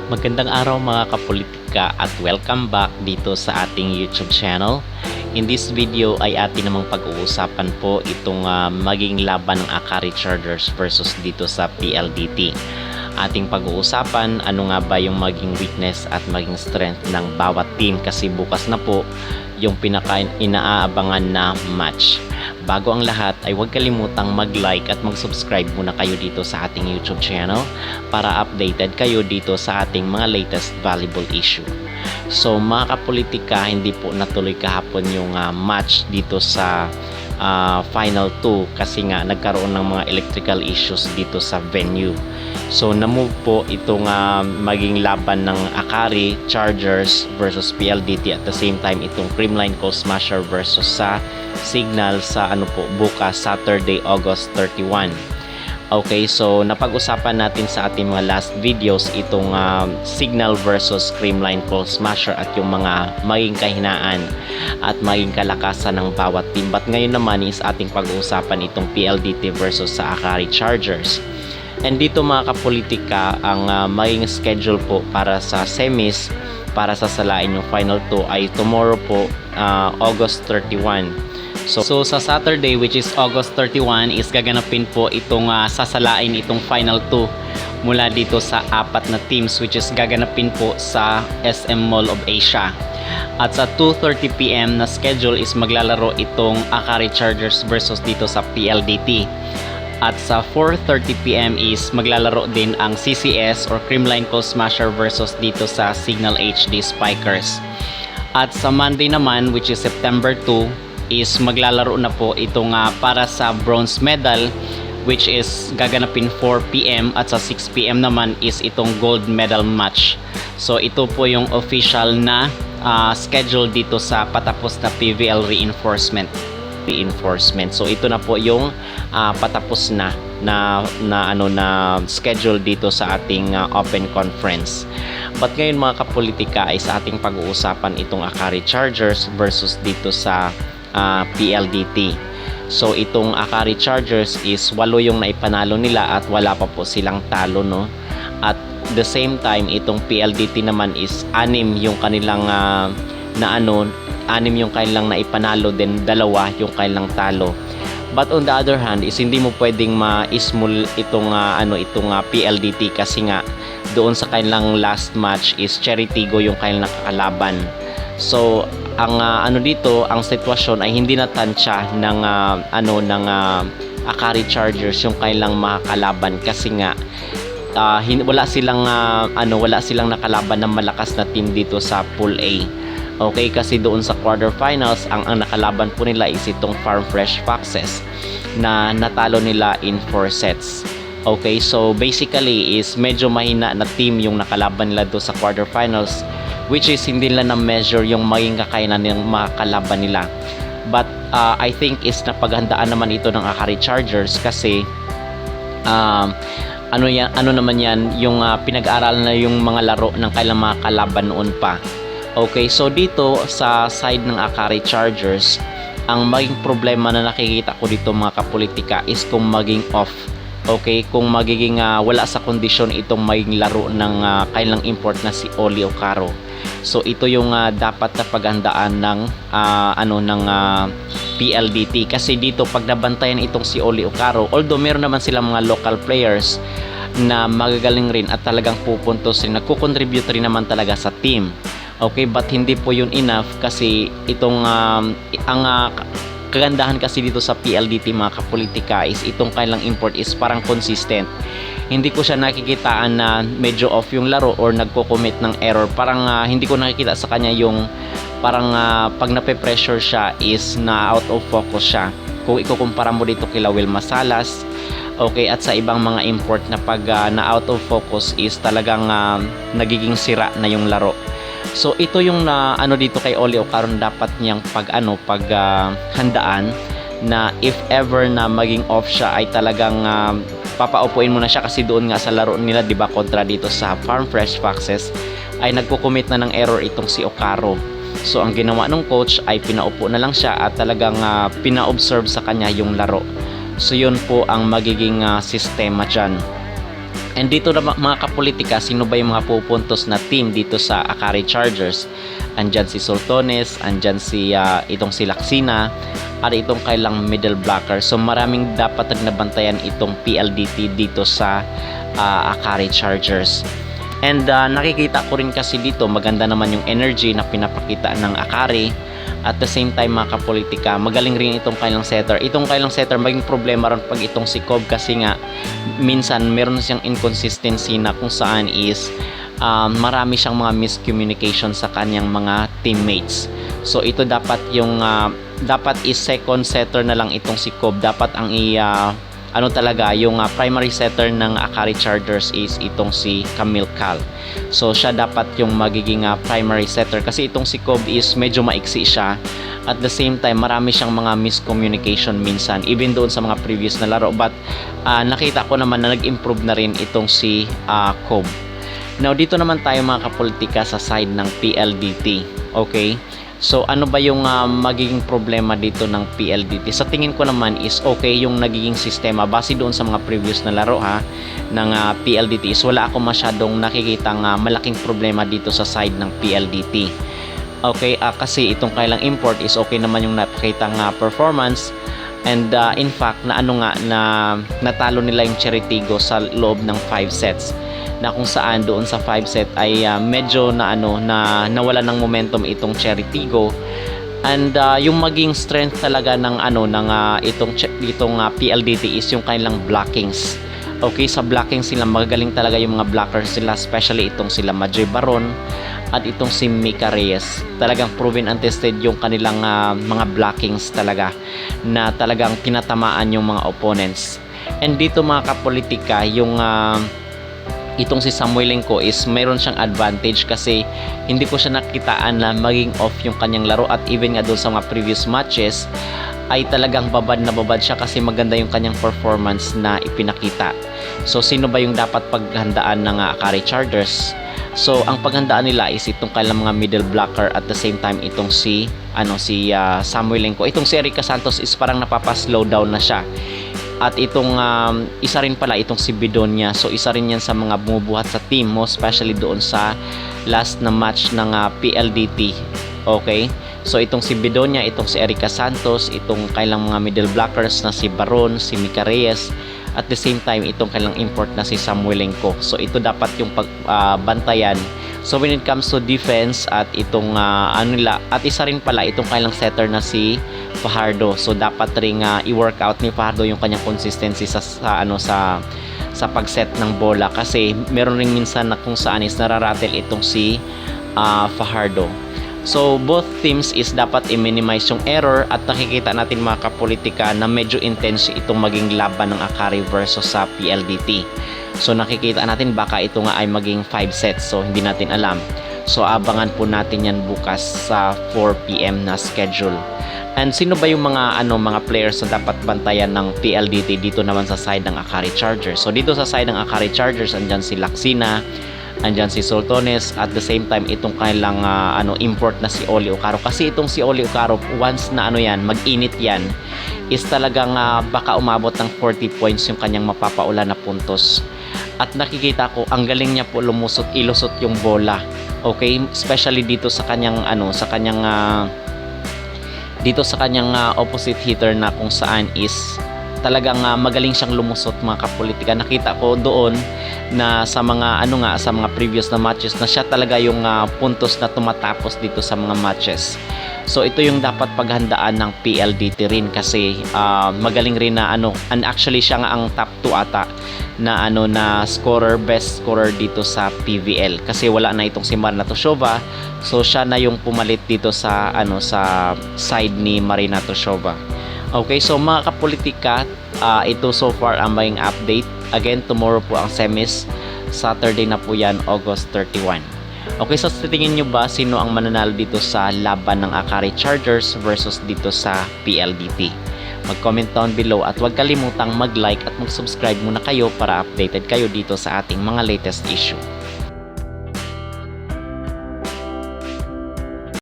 Magandang araw mga kapolitika at welcome back dito sa ating YouTube channel. In this video ay atin namang pag-uusapan po itong maging laban ng Akari Chargers versus dito sa PLDT. Ating pag-uusapan ano nga ba yung maging weakness at maging strength ng bawat team kasi bukas na po yung pinaka-inaabangan na match. Bago ang lahat ay huwag kalimutang mag-like at mag-subscribe muna kayo dito sa ating YouTube channel para updated kayo dito sa ating mga latest valuable issue. So mga kapolitika, hindi po natuloy kahapon yung match dito sa Final 2 kasi nga nagkaroon ng mga electrical issues dito sa venue. So na-move po itong maging laban ng Akari Chargers versus PLDT at the same time itong Creamline Cold Smasher versus sa Signal sa bukas Saturday, August 31. Okay, so napag-usapan natin sa ating mga last videos itong Signal versus Creamline Cold Smasher at yung mga maging kahinaan at maging kalakasan ng bawat team. But ngayon naman is ating pag-uusapan itong PLDT versus sa Akari Chargers. And dito mga kapolitika, ang maging schedule po para sa semis para sasalain yung Final 2 ay tomorrow po, August 31. So sa Saturday, which is August 31, is gaganapin po itong sasalain itong Final 2 mula dito sa apat na teams, which is gaganapin po sa SM Mall of Asia. At sa 2:30 PM na schedule is maglalaro itong Akari Chargers versus dito sa PLDT. At sa 4:30 PM is maglalaro din ang CCS or Creamline Cold Smasher versus dito sa Signal HD Spikers. At sa Monday naman, which is September 2, is maglalaro na po itong para sa bronze medal, which is gaganapin 4 PM at sa 6 PM naman is itong gold medal match. So ito po yung official na schedule dito sa patapos na PVL reinforcement. So ito na po yung patapos na schedule dito sa ating open conference. But ngayon mga kapolitika ay sa ating pag-uusapan itong Akari Chargers versus dito sa PLDT. So itong Akari Chargers is 8 yung naipanalo nila at wala pa po silang talo, no? At the same time itong PLDT naman is 6 yung kanilang 6 yung kanilang naipanalo, then 2 yung kanilang talo. But on the other hand is hindi mo pwedeng ma-small itong PLDT kasi nga doon sa kanilang last match is Cherry Tigo yung kanilang nakakalaban. So ang dito, ang sitwasyon ay hindi natansya ng Akari Chargers yung kailang makakalaban kasi nga wala silang nakalaban ng malakas na team dito sa Pool A. Okay, kasi doon sa quarterfinals ang nakalaban po nila is itong Farm Fresh Foxes na natalo nila in 4 sets. Okay, so basically is medyo mahina na team yung nakalaban nila doon sa quarterfinals, which is hindi nila na-measure yung maging kakayanan ng mga kalaban nila. But I think is napaghandaan naman ito ng Akari Chargers kasi naman yan yung pinag-aaralan na yung mga laro ng kailang mga kalaban noon pa. Okay, so dito sa side ng Akari Chargers, ang maging problema na nakikita ko dito mga kapolitika is kung maging off. Okay, kung magiging wala sa kondisyon itong maging laro ng kailang import na si Oli Ocaro. So ito yung dapat na paghandaan ng PLDT kasi dito pag nabantayan itong si Oli Ocaro, although meron naman silang mga local players na magagaling rin at talagang pupuntos rin, nagko-contribute rin naman talaga sa team. Okay, but hindi po yun enough kasi itong kagandahan kasi dito sa PLDT mga kapolitika is itong kailang import is parang consistent. Hindi ko siya nakikitaan na medyo off yung laro or nagko-commit ng error. Parang hindi ko nakikita sa kanya yung parang pag nape-pressure siya is na out of focus siya. Kung ikukumpara mo dito kila Wilma Salas, okay, at sa ibang mga import na pag na out of focus is talagang nagiging sira na yung laro. So ito yung dito kay Oli Ocaro dapat niyang handaan na if ever na maging off siya ay talagang papaupuin mo na siya kasi doon nga sa laro nila, 'di ba, kontra dito sa Farm Fresh Foxes ay nagko-commit na ng error itong si Ocaro. So ang ginawa ng coach ay pinaupo na lang siya at talagang pina-observe sa kanya yung laro. So yun po ang magiging sistema dyan. And dito na mga kapolitika, sino ba yung mga pupuntos na team dito sa Akari Chargers? Andyan si Sultones, andyan si itong si Laksina, at itong kailang middle blocker. So maraming dapat nabantayan itong PLDT dito sa Akari Chargers. And nakikita ko rin kasi dito maganda naman yung energy na pinapakita ng Akari. At the same time mga kapolitika, magaling rin itong kailang setter. Itong kailang setter maging problema rin pag itong si Cobb, kasi nga minsan meron siyang inconsistency na kung saan is marami siyang mga miscommunication sa kanyang mga teammates. So ito dapat yung dapat is second setter na lang itong si Cobb. Dapat ang talaga yung primary setter ng Akari Chargers is itong si Camille Cal. So siya dapat yung magiging primary setter, kasi itong si Cobb is medyo maiksi siya. At the same time marami siyang mga miscommunication minsan even doon sa mga previous na laro, but nakita ko naman na nag-improve na rin itong si Cobb. Now dito naman tayo mga kapolitika sa side ng PLDT. Okay, so ano ba yung magiging problema dito ng PLDT? Sa tingin ko naman is okay yung nagiging sistema base doon sa mga previous na laro ng PLDT. Is wala ako masyadong nakikitang malaking problema dito sa side ng PLDT. Okay, kasi itong kailang import is okay naman yung nakikitang performance. And in fact na natalo nila yung Cheritigo sa loob ng 5 sets, na kung saan doon sa 5 set ay medyo nawala ng momentum itong Cheritigo. And yung maging strength talaga ng itong PLDT is yung kanilang blockings. Okay, sa blocking sila magagaling talaga yung mga blockers sila, especially itong sila Madre Baron at itong si Mika Reyes. Talagang proven and tested yung kanilang mga blockings talaga, na talagang tinatamaan yung mga opponents. And dito mga kapolitika, yung itong si Samuelenko is mayroon siyang advantage, kasi hindi ko siya nakitaan na maging off yung kanyang laro. At even nga doon sa mga previous matches ay talagang babad na babad siya, kasi maganda yung kanyang performance na ipinakita. So sino ba yung dapat paghandaan ng Akari Chargers? So ang paghandaan nila is itong kailang mga middle blocker, at the same time itong si Samuelenko. Itong si Erica Santos is parang napapa-slow down na siya. At itong isa rin pala itong si Bidonia. So isa rin yan sa mga bumubuhat sa team mo, especially doon sa last na match ng PLDT. Okay, so itong si Bidonia, itong si Erica Santos, itong kailang mga middle blockers na si Baron, si Mika Reyes, at the same time itong kailang import na si Samuelenko. So ito dapat yung pagbantayan. So when it comes to defense at itong at isa rin pala itong kailang setter na si Fajardo. So dapat ring i-workout ni Fajardo yung kanyang consistency sa pagset ng bola, kasi meron ring minsan na kung saan is nararatel itong si Fajardo. So both teams is dapat i-minimize yung error, at nakikita natin mga kapolitika na medyo intense itong maging laban ng Akari versus sa PLDT. So nakikita natin baka ito nga ay maging 5 sets, so hindi natin alam. So abangan po natin yan bukas sa 4 PM na schedule. And sino ba yung mga players na dapat bantayan ng PLDT dito naman sa side ng Akari Chargers? So dito sa side ng Akari Chargers, andyan si Laksina, andyan si Sultones, at the same time itong kailang import na si Oli Ocaro. Kasi itong si Oli Ocaro, once na mag-init yan, is talagang baka umabot ng 40 points yung kanyang mapapaulan na puntos. At nakikita ko ang galing niya po ilusot yung bola. Okay, especially dito sa kanyang dito sa kanyang opposite hitter, na kung saan is talagang magaling siyang lumusot mga kapolitika. Nakita ko doon na sa mga sa mga previous na matches na siya talaga yung puntos na tumatapos dito sa mga matches. So ito yung dapat paghandaan ng PLDT rin, kasi magaling rin na and actually siya nga ang top 2 ata na best scorer dito sa PVL, kasi wala na itong si Marina Toshova. So siya na yung pumalit dito sa sa side ni Marina Toshova. Okay, so mga kapolitika, ito so far ang maging update. Again, tomorrow po ang semis. Saturday na po yan, August 31. Okay, so sa tingin nyo ba sino ang mananalo dito sa laban ng Akari Chargers versus dito sa PLDT? Mag-comment down below, at huwag kalimutang mag-like at mag-subscribe muna kayo para updated kayo dito sa ating mga latest issue.